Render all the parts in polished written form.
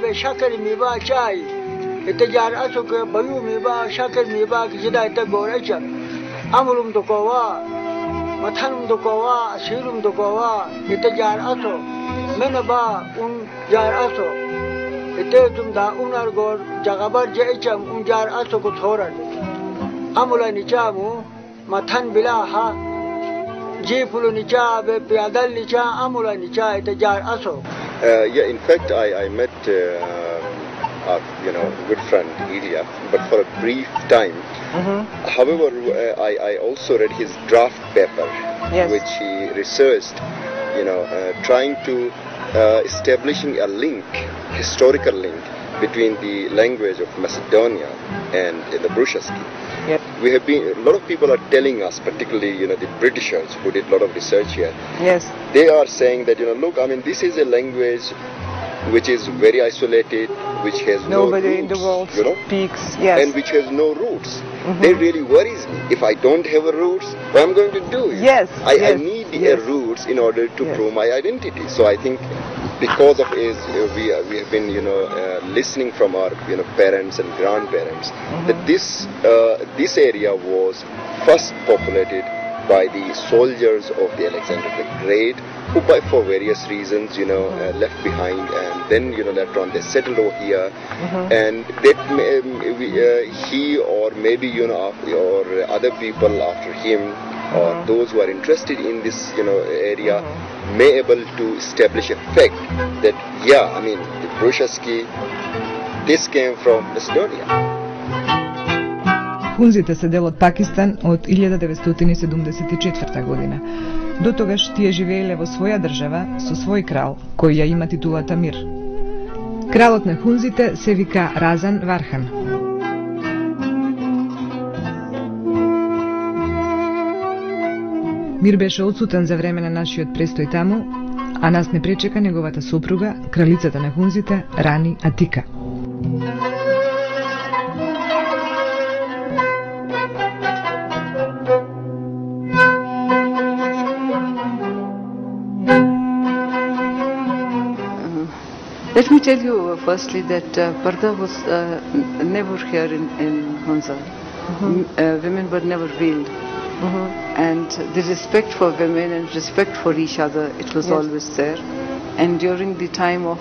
be shakar mi ba chai ite jar aso ke bayu mi ba shakar mi ba kida ite gorecha amulum to kowa mathanum to kowa asirum to kowa ite jar aso mena ba jar aso ite tum da unar gor jagabar je cham jar aso ko thoran amula ni chamu mathan bila ha jipulu ni cha be pyadal ni cha amula ni cha ite jar aso. Yeah, in fact, I met our good friend Ilya, but for a brief time. However, I also read his draft paper, which he researched, trying to establishing a link, historical link between the language of Macedonia and the Brushaski. Yep. We have been, a lot of people are telling us, particularly the Britishers who did a lot of research here. Yes. They are saying that look, I mean, this is a language which is very isolated, which has nobody no roots, in the world speaks, and which has no roots. That really worries me. If I don't have a roots, what am I going to do? Yes. I need a roots in order to prove my identity. So I think because of this, we have been listening from our parents and grandparents that this area was first populated by the soldiers of the Alexander the Great, who for various reasons left behind, and then later on they settled over here, and that he or maybe or other people after him or those who are interested in this area may able to establish a fact that I mean the Brushaski, this came from Macedonia. Хунзите се дел од Пакистан од 1974 година. До тогаш тие живееле во своја држава со свој крал, кој ја има титулата Мир. Кралот на хунзите се вика Разан Вархан. Мир беше одсутен за време на нашиот престој таму, а нас не пречека неговата сопруга, кралицата на хунзите, Рани Атика. Let me tell you firstly that Parda was never here in Hunza. Women were never veiled. And the respect for women and respect for each other, it was always there. And during the time of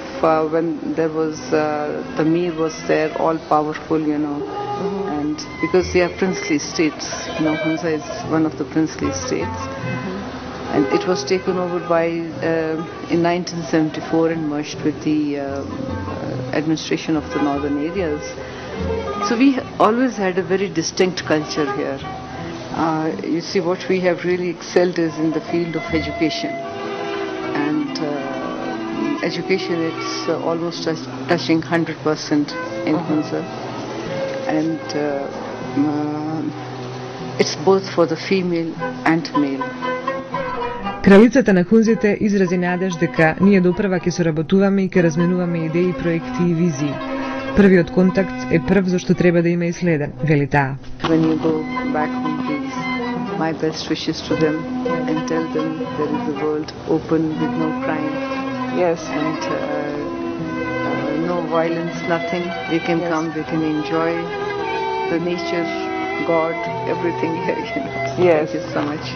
when there was the Mir was there, all powerful, and because they are princely states, Hunza is one of the princely states. And it was taken over by in 1974 and merged with the administration of the northern areas. So we always had a very distinct culture here. You see, what we have really excelled is in the field of education. And education, it's almost touching 100% in Hunza. And it's both for the female and male. Кралицата на хунзите изрази надеж дека ние допрва ќе соработуваме и ќе разменуваме идеи, проекти и визии. Првиот контакт е прв зашто треба да има и следен, вели таа. When you go back home, please, my best wishes to them and tell them there is a world open with no crime. Yes. And no violence, nothing. They can come, they can enjoy the nature, God, everything here. Yes. Thank you so much.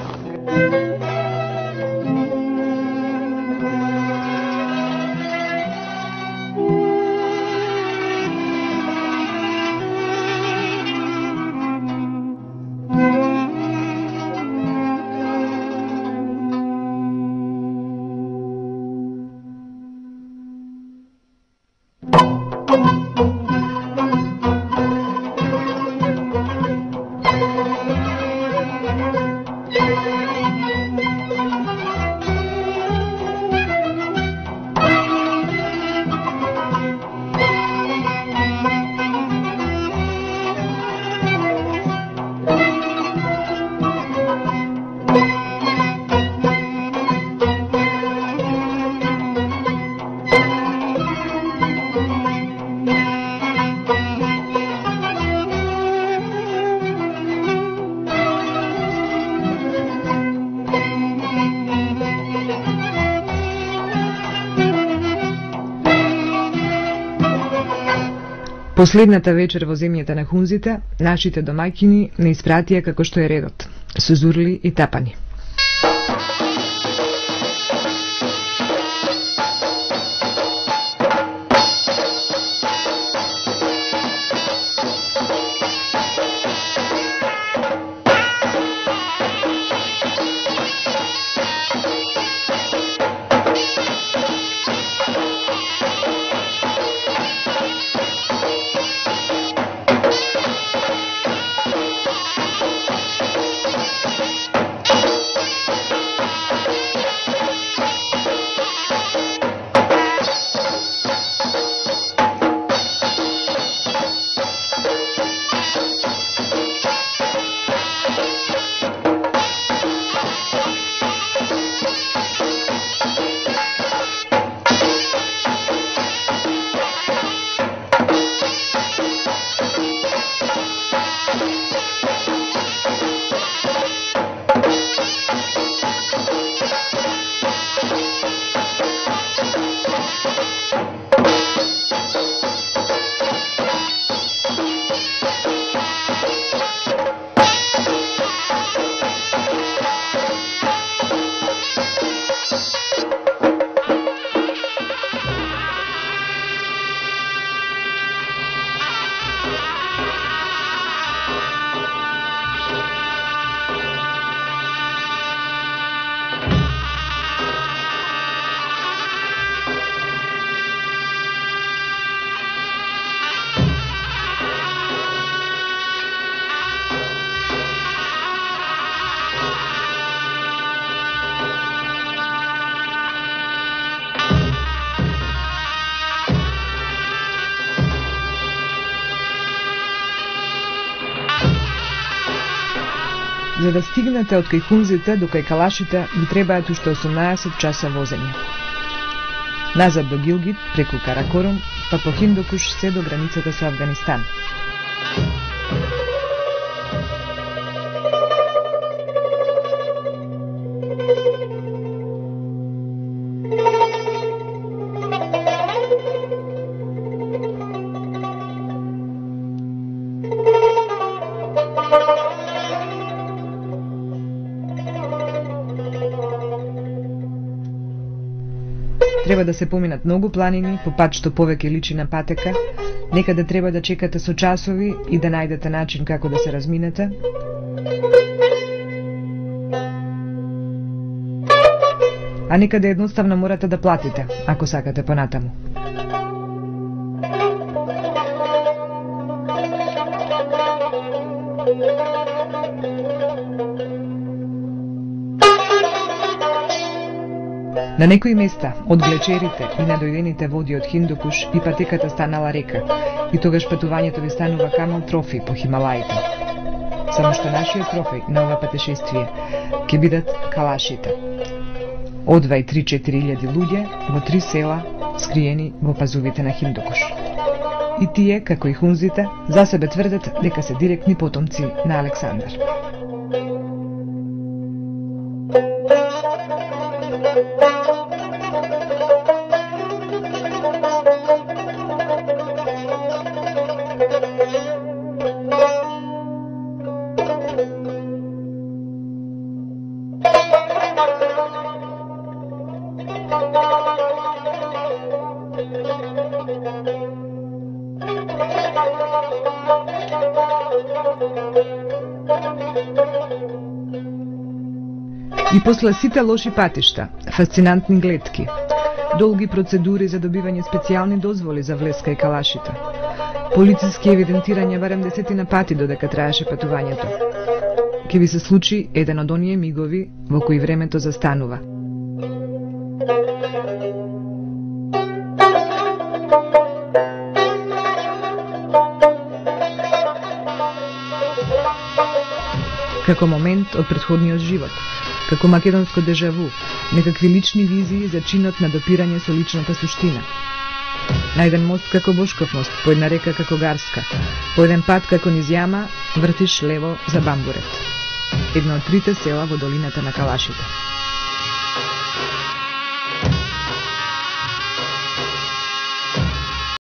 Последната вечер во земјата на хунзите, нашите домаќини не испратија како што е редот, со зурли и тапани. За да стигнете од кај хунзите до кај калашите, ви требаат уште 18 часа возење. Назад до Гилгит, преку Каракорум, па по Хиндукуш се до границата со Афганистан. Треба да се поминат многу планини, по пат што повеќе личи на патека, некаде треба да чекате со часови и да најдете начин како да се разминете. А некаде едноставно морате да платите, ако сакате понатаму. На некои места, од глечерите и надојдените води од Хиндукуш, и патеката станала река, и тогаш патувањето ви станува камал трофеј по Хималаите. Само што нашиот трофеј на ова патешествие ќе бидат калашите. Одвај 3-4 илјади луѓе во 3 села, скриени во пазувите на Хиндукуш. И тие, како и хунзите, за себе тврдат дека се директни потомци на Александар. И после сите лоши патишта, фасцинантни гледки, долги процедури за добивање специјални дозволи за влез кај калашите, полициски евидентирање барем 10 пати додека траеше патувањето, ќе ви се случи еден од оние мигови во кои времето застанува. Како момент од претходниот живот, како македонско дежаву, некакви лични визии за чинот на допирање со личната суштина. На еден мост како Бошков мост, по една река како Гарска, по еден пат како низ јама, вртиш лево за Бамбурет. Едно од 3 села во долината на Калашите.